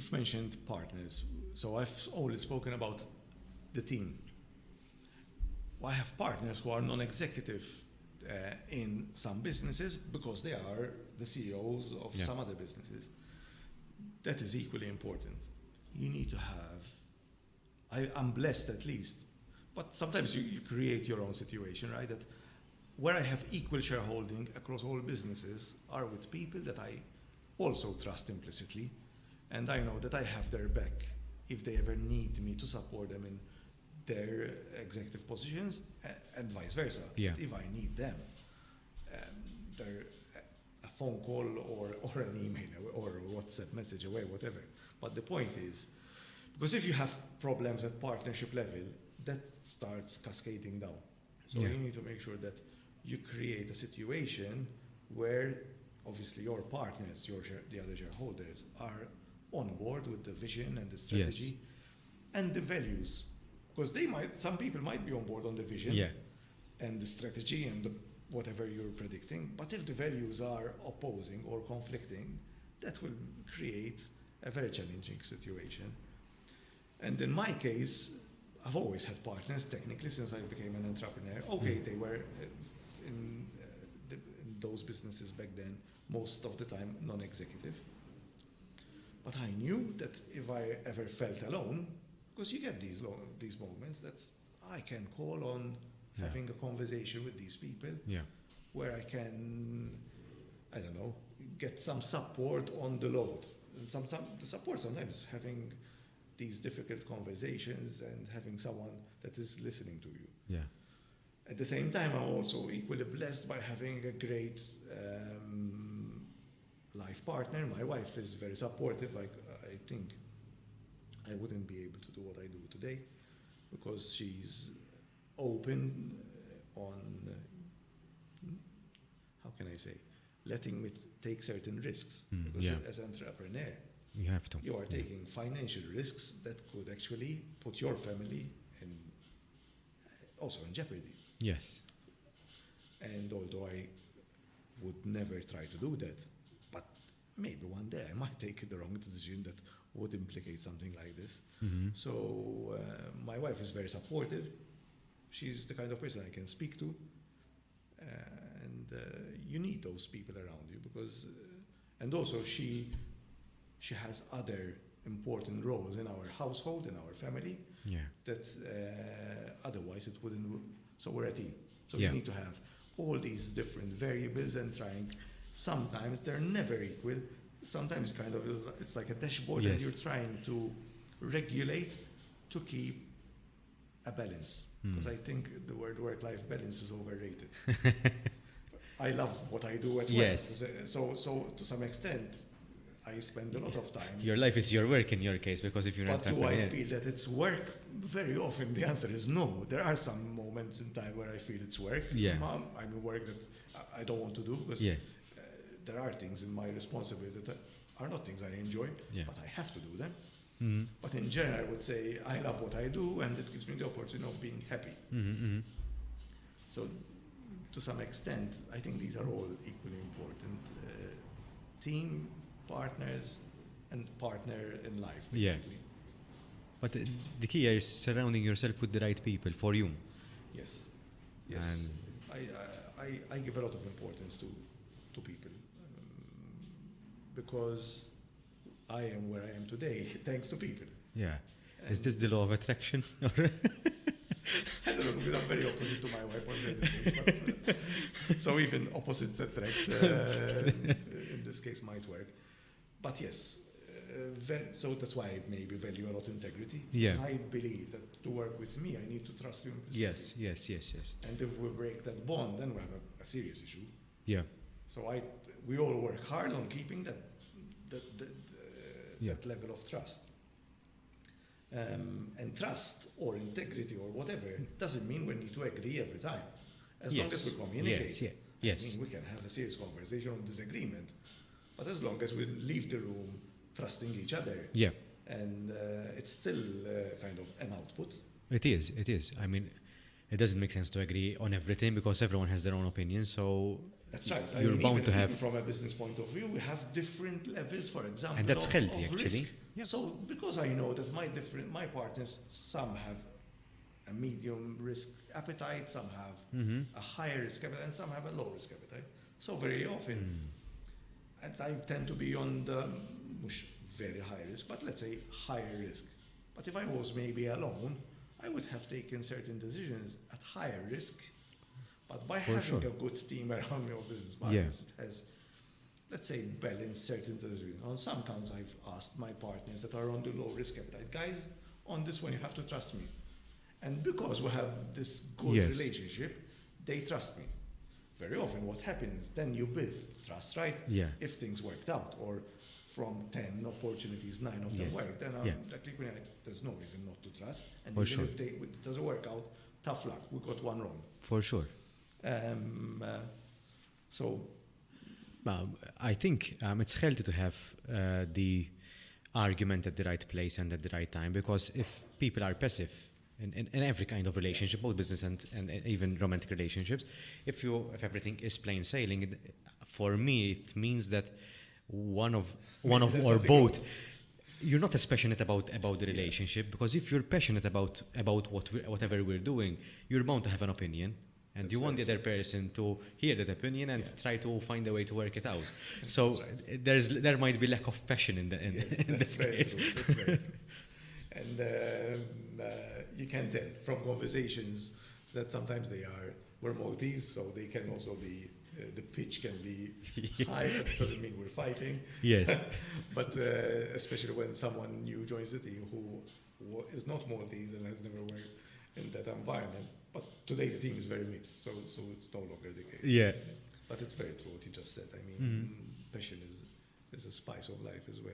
you've mentioned partners. So I've always spoken about the team. I have partners who are non-executive in some businesses because they are the CEOs of some other businesses. That is equally important. You need to have, I'm blessed at least, but sometimes you create your own situation, right? That where I have equal shareholding across all businesses are with people that I also trust implicitly, and I know that I have their back if they ever need me to support them in their executive positions, and vice versa. Yeah. If I need them, a phone call or an email or a WhatsApp message away, whatever. But the point is, because if you have problems at partnership level, that starts cascading down. So you need to make sure that you create a situation where obviously your partners, the other shareholders, are on board with the vision and the strategy and the values. Because some people might be on board on the vision and the strategy and whatever you're predicting, but if the values are opposing or conflicting, that will create a very challenging situation. And in my case, I've always had partners, technically, since I became an entrepreneur. Okay, they were in those businesses back then, most of the time non-executive. But I knew that if I ever felt alone, because you get these moments that I can call on having a conversation with these people where I can, I don't know, get some support on the load. And the support sometimes having these difficult conversations and having someone that is listening to you. Yeah. At the same time, I'm also equally blessed by having a great life partner. My wife is very supportive. I think I wouldn't be able to do what I do today because she's open on, how can I say, letting me take certain risks. Because as an entrepreneur, you have to. You are taking financial risks that could actually put your family also in jeopardy. Yes. And although I would never try to do that, but maybe one day I might take the wrong decision that would implicate something like this. So my wife is very supportive. She's the kind of person I can speak to. And you need those people around you because, and also she has other important roles in our household, in our family, that otherwise it wouldn't. So we're a team. So we need to have all these different variables and trying. Sometimes they're never equal. Sometimes kind of it's like a dashboard and you're trying to regulate to keep a balance. Because I think the word work-life balance is overrated. I love what I do at work. So to some extent, I spend a lot of time. Your life is your work in your case, because if you're not. But do I feel that it's work? Very often the answer is no. There are some moments in time where I feel it's work. I'm in work that I don't want to do because there are things in my responsibility that are not things I enjoy, but I have to do them. But in general, I would say I love what I do, and it gives me the opportunity of being happy. So, to some extent, I think these are all equally important. Team, partners, and partner in life. Basically. But the key is surrounding yourself with the right people for you. Yes. And I give a lot of importance to people because I am where I am today thanks to people. Yeah. Is this the law of attraction? I don't know, because I'm very opposite to my wife on this, but so even opposites attract in this case might work. But yes, so that's why I maybe value a lot integrity. I believe that to work with me, I need to trust you. Yes. And if we break that bond, then we have a serious issue. Yeah. So we all work hard on keeping that level of trust. And trust or integrity or whatever doesn't mean we need to agree every time. As long as we communicate. I mean, we can have a serious conversation on disagreement. But as long as we leave the room trusting each other. And it's still kind of an output. It is. I mean, it doesn't make sense to agree on everything because everyone has their own opinion. So That's right. You're bound even, to have, even from a business point of view, we have different levels, for example. and that's healthy of actually. risk. Yeah. So because I know that my partners, some have a medium risk appetite, some have a higher risk appetite, and some have a low risk appetite. So very often, and I tend to be on the very high risk, but let's say higher risk. But if I was maybe alone, I would have taken certain decisions at higher risk. But by having a good team around me or business partners, it has, let's say, balanced certain decisions. On some counts, I've asked my partners that are on the low risk appetite, guys, on this one you have to trust me. And because we have this good relationship, they trust me. Very often what happens, then you build trust, right? Yeah. If things worked out, or from 10 opportunities, 9 of them worked, then there's no reason not to trust. And even if it doesn't work out, tough luck, we got one wrong. For sure. I think it's healthy to have the argument at the right place and at the right time, because if people are passive in every kind of relationship, both business and even romantic relationships, if everything is plain sailing, for me it means that one of or both, you're not as passionate about the relationship, because if you're passionate about whatever we're doing, you're bound to have an opinion. And you want the other person to hear that opinion and try to find a way to work it out. So there might be lack of passion in this case. That's very true. And you can tell from conversations that sometimes we're Maltese, so they can also be, the pitch can be high. That doesn't mean we're fighting. Yes. But especially when someone new joins the team who is not Maltese and has never worked in that environment. But today the team is very mixed, so it's no longer the case. Yeah. But it's very true what you just said. I mean, passion is a spice of life as well.